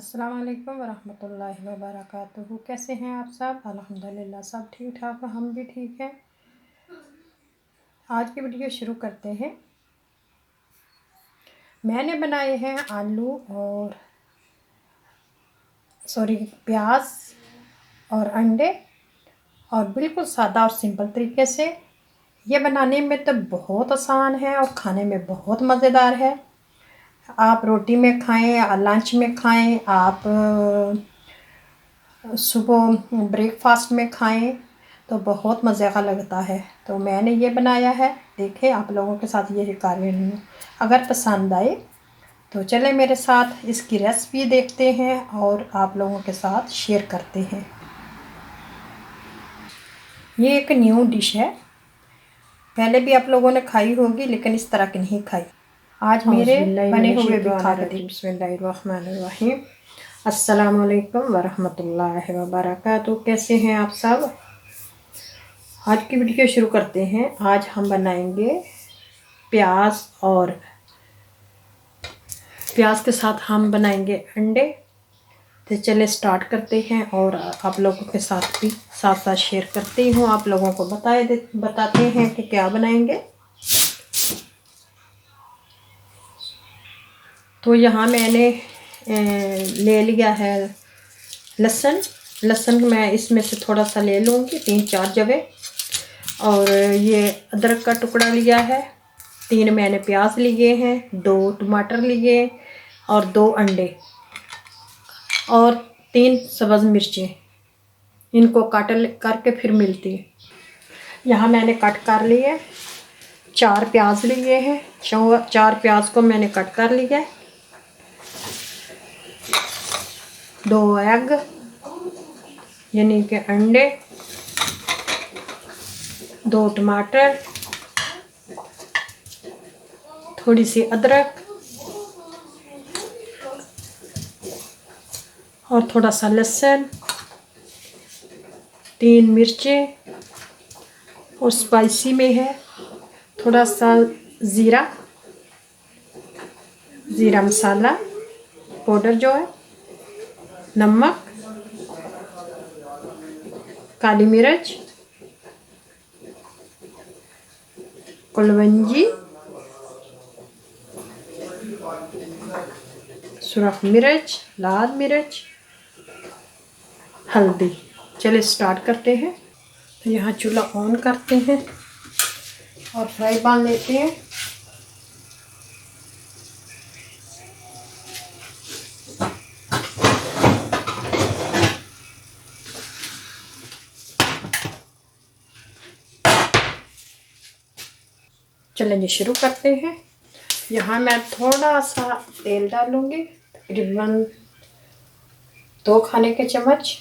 अस्सलाम वालेकुम वरहमतुल्लाहि वबरकातुहू। कैसे हैं आप सब? अल्हम्दुलिल्लाह सब ठीक ठाक है, हम भी ठीक हैं। आज की वीडियो शुरू करते हैं। मैंने बनाए हैं आलू और प्याज और अंडे, और बिल्कुल सादा और सिंपल तरीके से। ये बनाने में तो बहुत आसान है और खाने में बहुत मज़ेदार है। आप रोटी में खाएं, लंच में खाएं, आप सुबह ब्रेकफास्ट में खाएं तो बहुत मज़े का लगता है। तो मैंने ये बनाया है, देखें आप लोगों के साथ ये कर रही हूँ। अगर पसंद आए तो चले मेरे साथ इसकी रेसिपी देखते हैं और आप लोगों के साथ शेयर करते हैं। ये एक न्यू डिश है, पहले भी आप लोगों ने खाई होगी लेकिन इस तरह की नहीं खाई। आज मेरे बने हुए भी खा के देखिए। बिस्मिल्लाहिर्रहमानिर्रहीम। अस्सलाम वालेकुम वरहमतुल्लाहि वबरकातुहू। कैसे हैं आप सब? आज की वीडियो शुरू करते हैं। आज हम बनाएंगे प्याज के साथ हम बनाएंगे अंडे। तो चले स्टार्ट करते हैं और आप लोगों के साथ भी साथ शेयर करती हूँ, आप लोगों को बताते हैं कि क्या बनाएंगे। तो यहाँ मैंने ले लिया है लहसुन मैं इसमें से थोड़ा सा ले लूँगी, 3-4 जवे। और ये अदरक का टुकड़ा लिया है, 3 मैंने प्याज लिए हैं, 2 टमाटर लिए और 2 अंडे और 3 सब्ज़ मिर्चें। इनको कट करके फिर मिलती है। यहाँ मैंने कट कर लिए, 4 प्याज लिए हैं, 4 प्याज को मैंने कट कर लिया। 2 एग यानी कि अंडे, 2 टमाटर, थोड़ी सी अदरक और थोड़ा सा लहसुन, 3 मिर्चें, और स्पाइसी में है थोड़ा सा ज़ीरा मसाला पाउडर जो है, नमक, काली मिर्च, कलवंजी, सुरख मिर्च, लाल मिर्च, हल्दी। चलिए स्टार्ट करते हैं। तो यहाँ चूल्हा ऑन करते हैं और फ्राई पैन लेते हैं। चलेंगे शुरू करते हैं। यहाँ मैं थोड़ा सा तेल डालूंगी, तकरीबन 2 खाने के चम्मच।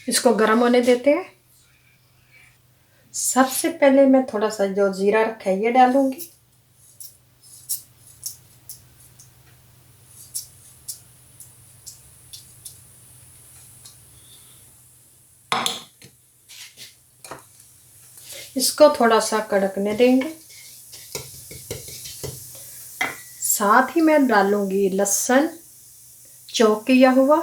इसको गर्म होने देते हैं। सबसे पहले मैं थोड़ा सा जो जीरा रखा है ये डालूंगी। इसको थोड़ा सा कड़कने देंगे। साथ ही मैं डालूंगी लहसुन चॉप किया हुआ,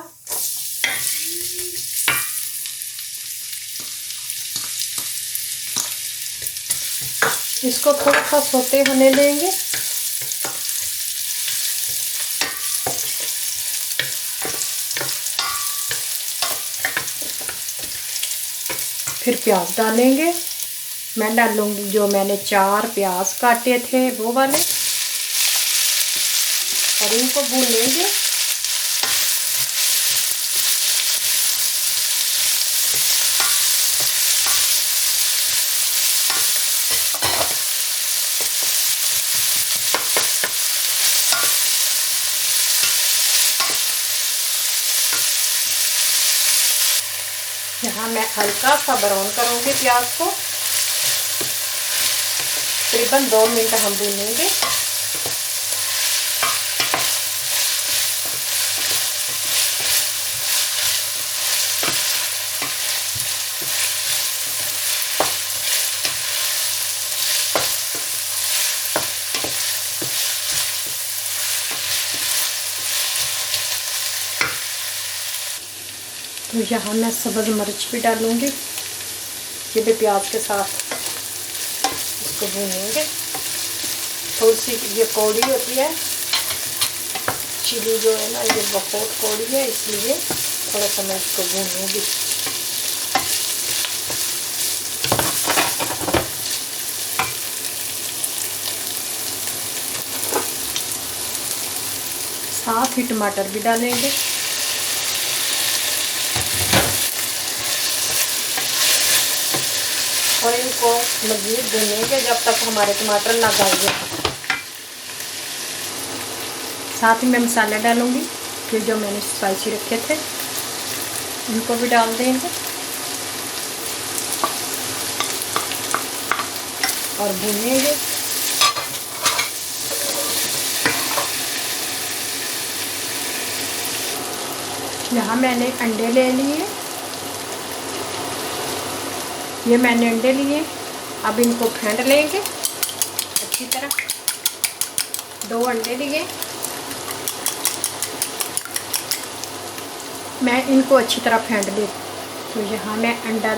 इसको थोड़ा सा सोते होने देंगे। फिर प्याज डालेंगे। मैं डालूंगी जो मैंने 4 प्याज काटे थे वो वाले, और इनको भूनेंगे। यहाँ मैं हल्का सा ब्राउन करूँगी प्याज को, तकरीबन 2 मिनट हम भूनेंगे। तो यहाँ मैं सब्ज़ मिर्च भी डालूँगी, ये भी प्याज के साथ इसको भूनेंगे। थोड़ी सी ये कौड़ी होती है चिली जो है ना, ये बहुत कौड़ी है, इसलिए थोड़ा सा मैं इसको भूनूँगी। साथ ही टमाटर भी डालेंगे। और इनको मज़ीद भूनेंगे जब तक हमारे टमाटर ना गल जाए। साथ ही मैं मसाले डालूँगी, ये जो मैंने स्पाइसी रखे थे इनको भी डाल देंगे और भूनेंगे। यहाँ मैंने अंडे ले लिए, ये मैंने अंडे लिए, अब इनको फेंट लेंगे अच्छी तरह। 2 अंडे लिए, मैं इनको अच्छी तरह फेंट ली। तो यहाँ मैं अंडा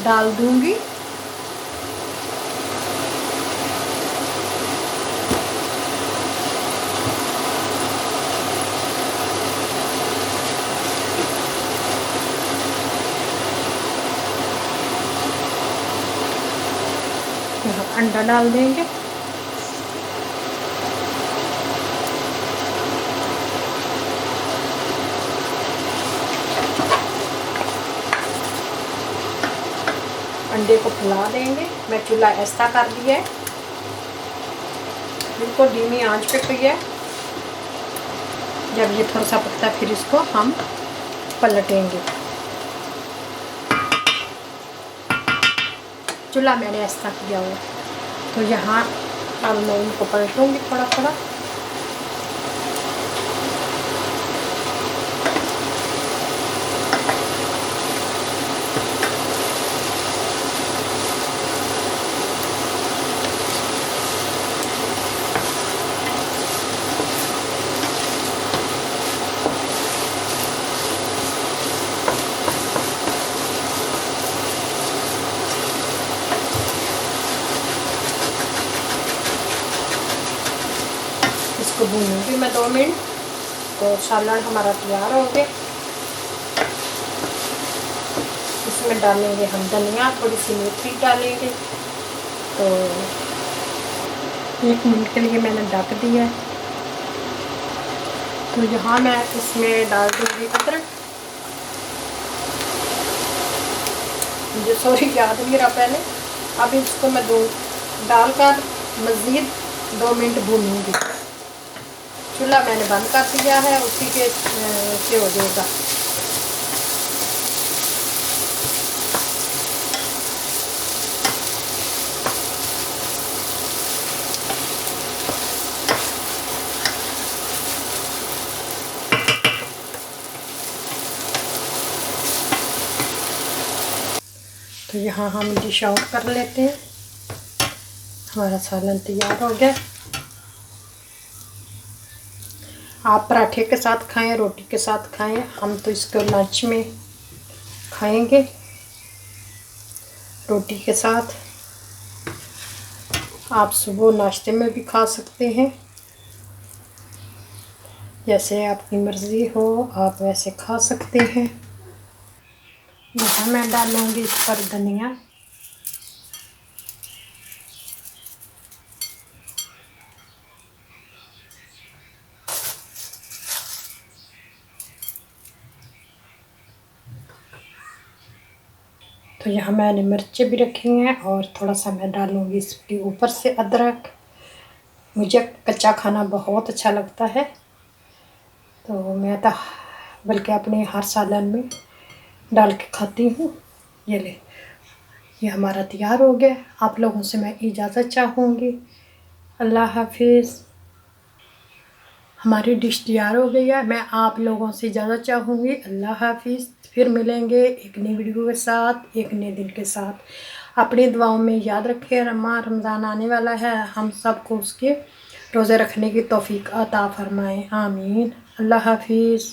डाल दूँगी। यहाँ अंडा डाल देंगे। अंडे को फुला देंगे। मैं चूल्हा ऐसा कर दिया है, बिल्कुल धीमी आंच पे किया है। जब ये थोड़ा सा पकता है फिर इसको हम पलटेंगे। चूल्हा मैंने ऐसा किया हुआ, तो यहाँ अब मैं इनको पलटूँगी थोड़ा थोड़ा। इसको भूनूंगी मैं 2 मिनट, तो सालन हमारा तैयार हो गया। इसमें डालेंगे हम धनिया, थोड़ी सी मेथी डालेंगे। तो 1 मिनट के लिए मैंने ढक दिया है। तो यहाँ मैं इसमें डाल दूँगी अदरक, मुझे सॉरी याद नहीं रहा पहले। अब इसको मैं डालकर मज़ीद 2 मिनट भूनूंगी। चूल्हा मैंने बंद कर दिया है, उसी के से हो जाएगा। तो यहाँ हम डिश आउट कर लेते हैं। हमारा सालन तैयार हो गया। आप पराठे के साथ खाएं, रोटी के साथ खाएं, हम तो इसको लंच में खाएंगे रोटी के साथ। आप सुबह नाश्ते में भी खा सकते हैं, जैसे आपकी मर्ज़ी हो आप वैसे खा सकते हैं। यहाँ मैं डालूँगी इस पर धनिया। तो यहाँ मैंने मिर्चें भी रखी हैं और थोड़ा सा मैं डालूँगी इसके ऊपर से अदरक। मुझे कच्चा खाना बहुत अच्छा लगता है, तो मैं तो बल्कि अपने हर सालन में डाल के खाती हूँ। ये हमारा तैयार हो गया। आप लोगों से मैं इजाज़त चाहूँगी। अल्लाह हाफिज़। हमारी डिश तैयार हो गई है। मैं आप लोगों से इजाज़त चाहूँगी। अल्लाह हाफिज़। फिर मिलेंगे एक नई वीडियो के साथ, एक नए दिन के साथ। अपनी दुआओं में याद रखें, रमज़ान आने वाला है, हम सबको उसके रोज़े रखने की तौफीक अता फरमाएँ। आमीन। अल्लाह हाफिज़।